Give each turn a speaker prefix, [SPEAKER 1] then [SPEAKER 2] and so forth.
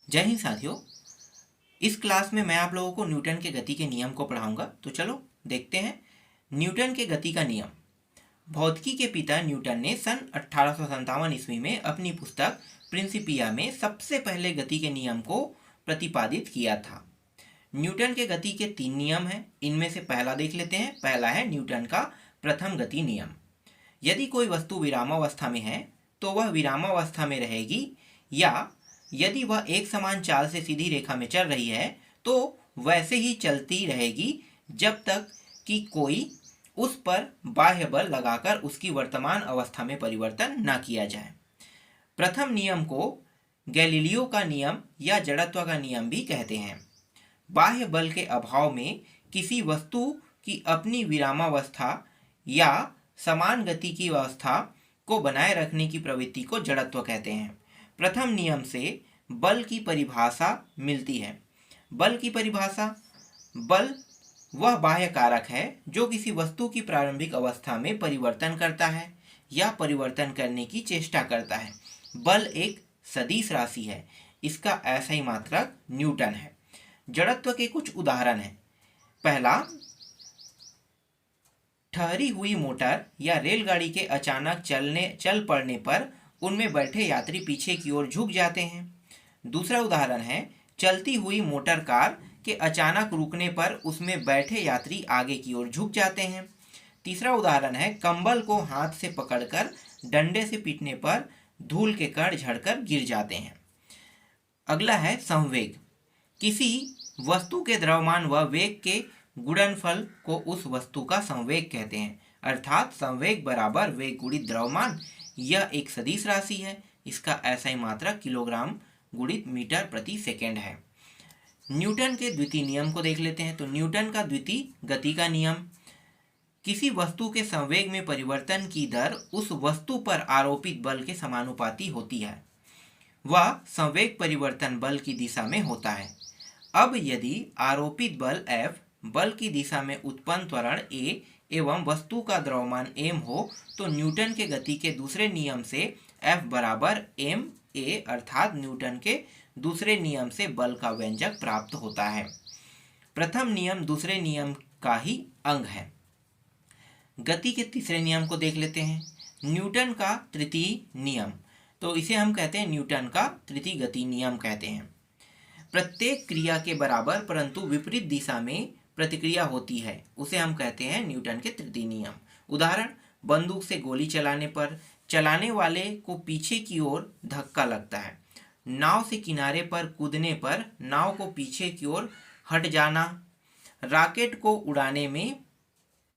[SPEAKER 1] जय हिंद साथियों। इस क्लास में मैं आप लोगों को न्यूटन के गति के नियम को पढ़ाऊंगा। तो चलो देखते हैं न्यूटन के गति का नियम। भौतिकी के पिता न्यूटन ने सन 1857 ईस्वी में अपनी पुस्तक प्रिंसिपिया में सबसे पहले गति के नियम को प्रतिपादित किया था। न्यूटन के गति के 3 नियम हैं। इनमें से पहला देख लेते हैं। पहला है न्यूटन का प्रथम गति नियम। यदि कोई वस्तु विरामावस्था में है तो वह विरामावस्था में रहेगी, या यदि वह एक समान चाल से सीधी रेखा में चल रही है तो वैसे ही चलती रहेगी जब तक कि कोई उस पर बाह्य बल लगाकर उसकी वर्तमान अवस्था में परिवर्तन न किया जाए। प्रथम नियम को गैलीलियो का नियम या जड़त्व का नियम भी कहते हैं। बाह्य बल के अभाव में किसी वस्तु की अपनी विरामावस्था या समान गति की अवस्था को बनाए रखने की प्रवृत्ति को जड़त्व कहते हैं। प्रथम नियम से बल की परिभाषा मिलती है। बल की परिभाषा: बल वह बाह्य कारक है जो किसी वस्तु की प्रारंभिक अवस्था में परिवर्तन करता है या परिवर्तन करने की चेष्टा करता है। बल एक सदिश राशि है। इसका ऐसा ही मात्रक न्यूटन है। जड़त्व के कुछ उदाहरण हैं। पहला, ठहरी हुई मोटर या रेलगाड़ी के अचानक चल पड़ने पर उनमें बैठे यात्री पीछे की ओर झुक जाते हैं। दूसरा उदाहरण है, चलती हुई मोटर कार के अचानक रुकने पर उसमें बैठे यात्री आगे की ओर झुक जाते हैं। तीसरा उदाहरण है, कंबल को हाथ से पकड़कर डंडे से पीटने पर धूल के कण झड़कर गिर जाते हैं। अगला है संवेग। किसी वस्तु के द्रव्यमान व वेग के गुणनफल को उस वस्तु का संवेग कहते हैं। अर्थात संवेग बराबर वेग गुणित द्रव्यमान। यह एक सदिश राशि है। इसका ऐसा ही मात्रक किलोग्राम गुणित मीटर प्रति सेकेंड है। न्यूटन के द्वितीय नियम को देख लेते हैं। तो न्यूटन का द्वितीय गति का नियम: किसी वस्तु के संवेग में परिवर्तन की दर उस वस्तु पर आरोपित बल के समानुपाती होती है। वह संवेग परिवर्तन बल की दिशा में होता है। अब यदि आरोपित बल F बल की दिशा में उत्पन्न त्वरण A एवं वस्तु का द्रव्यमान m हो तो न्यूटन के गति के दूसरे नियम से F बराबर ma अर्थात न्यूटन के दूसरे नियम से बल का व्यंजक प्राप्त होता है। प्रथम नियम दूसरे नियम का ही अंग है। गति के तीसरे नियम को देख लेते हैं। न्यूटन का तृतीय नियम, तो इसे हम कहते हैं न्यूटन का तृतीय गति नियम कहते हैं। प्रत्येक क्रिया के बराबर परंतु विपरीत दिशा में प्रतिक्रिया होती है, उसे हम कहते हैं न्यूटन के तृतीय नियम। उदाहरण, बंदूक से गोली चलाने पर चलाने वाले को पीछे की ओर धक्का लगता है। नाव से किनारे पर कूदने पर नाव को पीछे की ओर हट जाना। रॉकेट को उड़ाने में